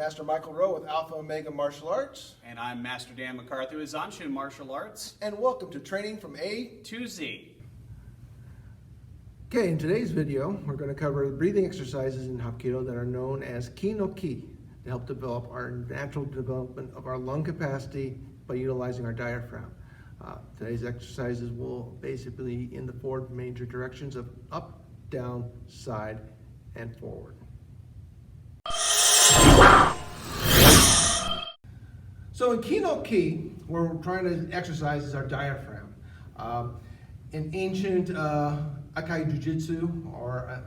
Master Michael Rowe with Alpha Omega Martial Arts. And I'm Master Dan MacArthur with Zanshu Martial Arts. And welcome to training from A2Z. Okay, in today's video, we're going to cover the breathing exercises in Hapkido that are known as Ki Nok Ki to help develop our natural development of our lung capacity by utilizing our diaphragm. Today's exercises will basically be in the four major directions of up, down, side, and forward. So in Ki Nok Ki, what we're trying to exercise is our diaphragm. In ancient Akai Jiu-Jitsu or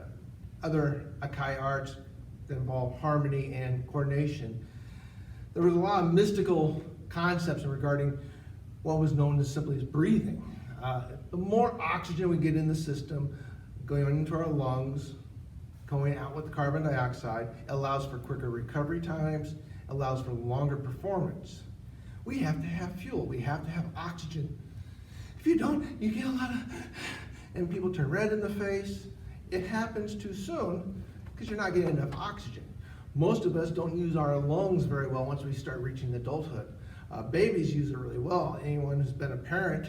other Akai arts that involve harmony and coordination, there was a lot of mystical concepts regarding what was known as simply as breathing. The more oxygen we get in the system, going into our lungs, going out with carbon dioxide, allows for quicker recovery times, allows for longer performance. We have to have fuel, we have to have oxygen. If you don't, you get a lot of, and people turn red in the face. It happens too soon because you're not getting enough oxygen. Most of us don't use our lungs very well once we start reaching adulthood. Babies use it really well. Anyone who's been a parent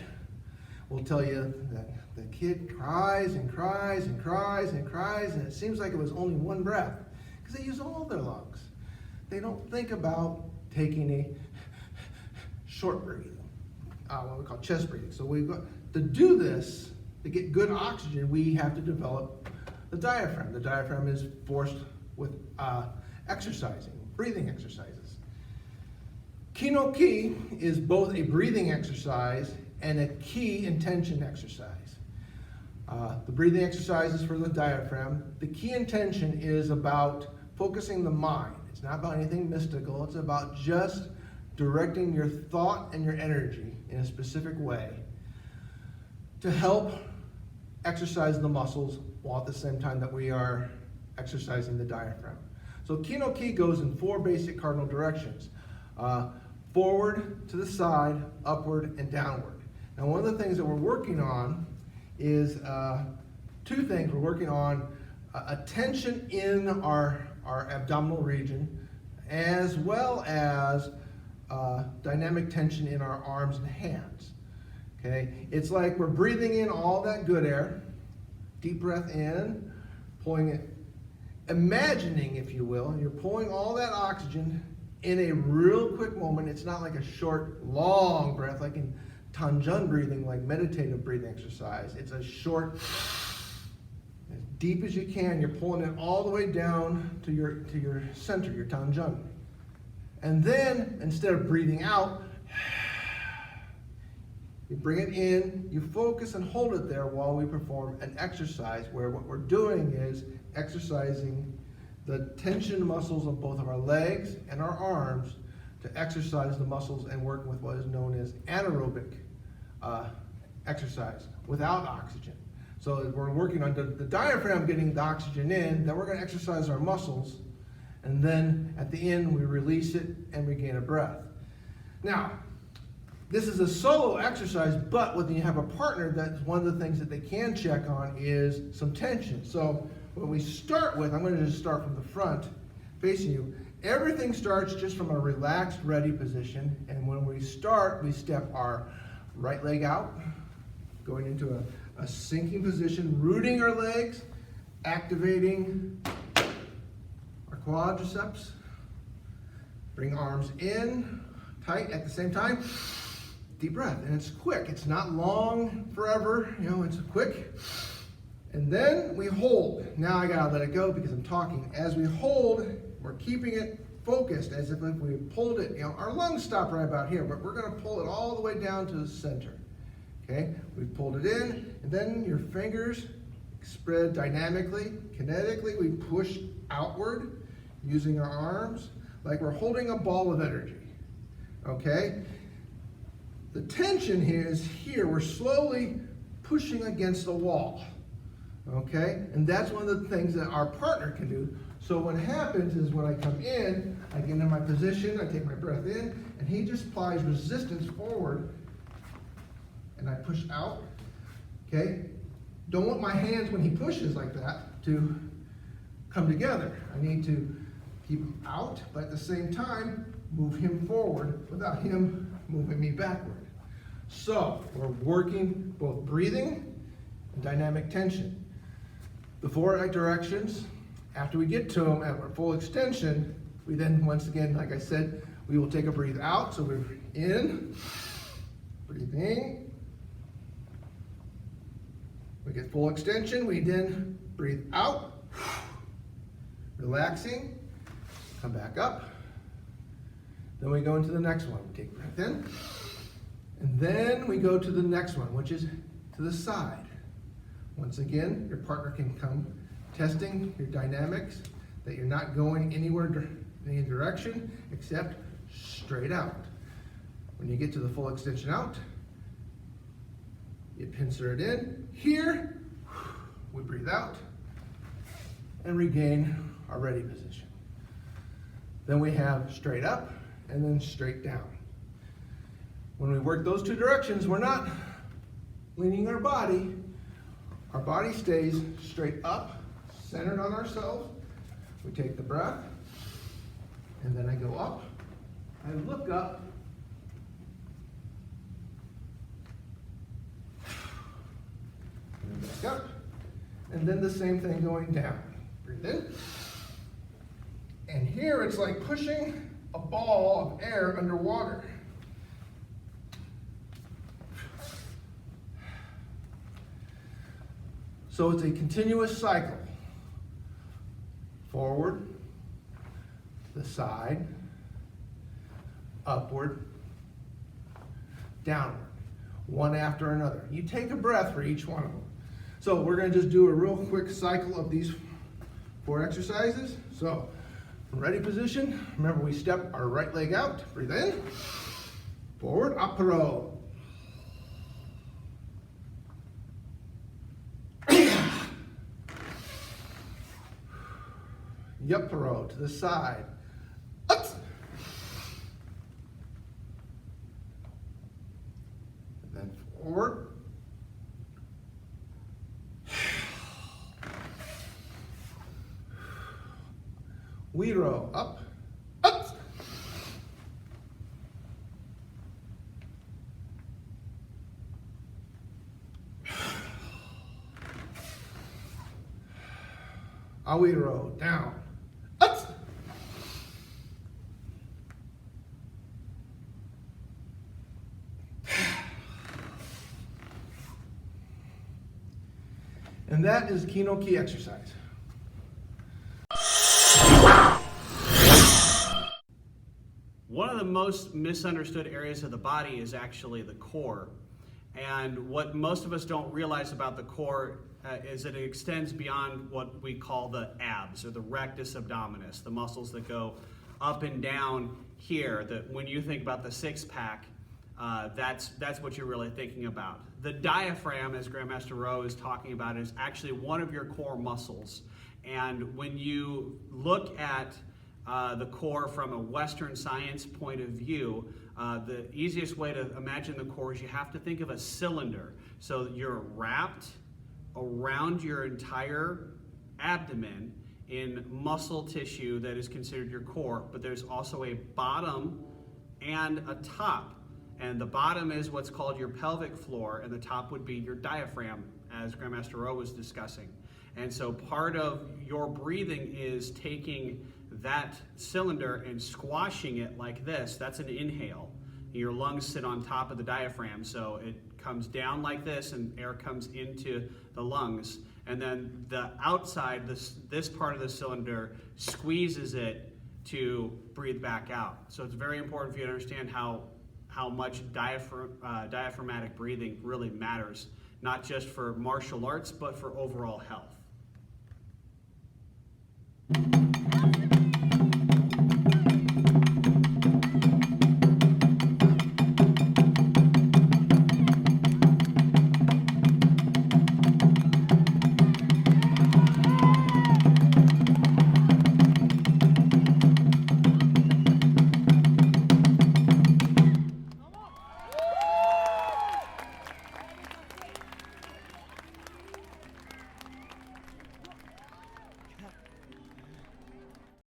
will tell you that the kid cries and cries and cries and cries, and it seems like it was only one breath because they use all their lungs. They don't think about taking a short breathing, what we call chest breathing. So to do this, to get good oxygen, we have to develop the diaphragm. The diaphragm is forced with exercising, breathing exercises. Ki Nok Ki is both a breathing exercise and a key intention exercise. The breathing exercise is for the diaphragm. The key intention is about focusing the mind. It's not about anything mystical. It's about just directing your thought and your energy in a specific way to help exercise the muscles while at the same time that we are exercising the diaphragm. So Ki Nok Ki goes in four basic cardinal directions. Forward, to the side, upward, and downward. Now one of the things that we're working on is two things. We're working on a tension in our abdominal region, as well as dynamic tension in our arms and hands. Okay, it's like we're breathing in all that good air, deep breath in, pulling it, imagining, if you will, you're pulling all that oxygen in a real quick moment. It's not like a short, long breath like in Tanjun breathing, like meditative breathing exercise. It's a short, as deep as you can. You're pulling it all the way down to your center, your Tanjun. And then, instead of breathing out, you bring it in, you focus and hold it there while we perform an exercise where what we're doing is exercising the tension muscles of both of our legs and our arms to exercise the muscles and work with what is known as anaerobic exercise without oxygen. So we're working on the diaphragm getting the oxygen in, then we're going to exercise our muscles, and then at the end we release it and regain a breath. Now, this is a solo exercise, but when you have a partner, that's one of the things that they can check on is some tension. So what we start with, I'm going to just start from the front, facing you. Everything starts just from a relaxed, ready position, and when we start, we step our right leg out, going into a sinking position, rooting our legs, activating our quadriceps. Bring arms in, tight at the same time. Deep breath, and it's quick. It's not long forever, it's quick. And then we hold. Now I gotta let it go because I'm talking. As we hold, we're keeping it focused as if we pulled it, our lungs stop right about here, but we're gonna pull it all the way down to the center. Okay, we've pulled it in, and then your fingers spread dynamically, kinetically, we push outward using our arms like we're holding a ball of energy. Okay? The tension here is here, we're slowly pushing against the wall. Okay, and that's one of the things that our partner can do. So what happens is when I come in, I get in my position, I take my breath in, and he just applies resistance forward, and I push out. Okay, don't want my hands when he pushes like that to come together. I need to keep him out, but at the same time, move him forward without him moving me backward. So we're working both breathing and dynamic tension. The 4 directions, after we get to them at our full extension, we then, once again, like I said, we will take a breathe out. So we're in, breathing. We get full extension. We then breathe out, relaxing, come back up. Then we go into the next one. We take a breath in. And then we go to the next one, which is to the side. Once again, your partner can come testing your dynamics, that you're not going anywhere in any direction except straight out. When you get to the full extension out, you pincer it in. Here, we breathe out and regain our ready position. Then we have straight up and then straight down. When we work those 2 directions, we're not leaning our body. Our body stays straight up, centered on ourselves. We take the breath, and then I go up. I look up. And back up. And then the same thing going down. Breathe in. And here it's like pushing a ball of air underwater. So it's a continuous cycle. Forward, to the side, upward, downward, one after another. You take a breath for each one of them. So we're going to just do a real quick cycle of these 4 exercises. So, ready position. Remember, we step our right leg out. Breathe in. Forward, apero. Yapero to the side. Up. And then forward. Wiro, up. Up. Awiro, down. Up. And that is Ki Nok Ki exercise. One of the most misunderstood areas of the body is actually the core. And what most of us don't realize about the core is that it extends beyond what we call the abs or the rectus abdominis, the muscles that go up and down here. That when you think about the 6-pack, that's what you're really thinking about. The diaphragm, as Grandmaster Rowe is talking about, is actually one of your core muscles. And when you look at the core from a Western science point of view, the easiest way to imagine the core is you have to think of a cylinder. So you're wrapped around your entire abdomen in muscle tissue that is considered your core, but there's also a bottom and a top. And the bottom is what's called your pelvic floor, and the top would be your diaphragm, as Grandmaster Rowe was discussing. And so part of your breathing is taking that cylinder and squashing it like this. That's an inhale. Your lungs sit on top of the diaphragm, so it comes down like this and air comes into the lungs. And then the outside, this part of the cylinder squeezes it to breathe back out. So it's very important for you to understand how much diaphragmatic breathing really matters, not just for martial arts, but for overall health.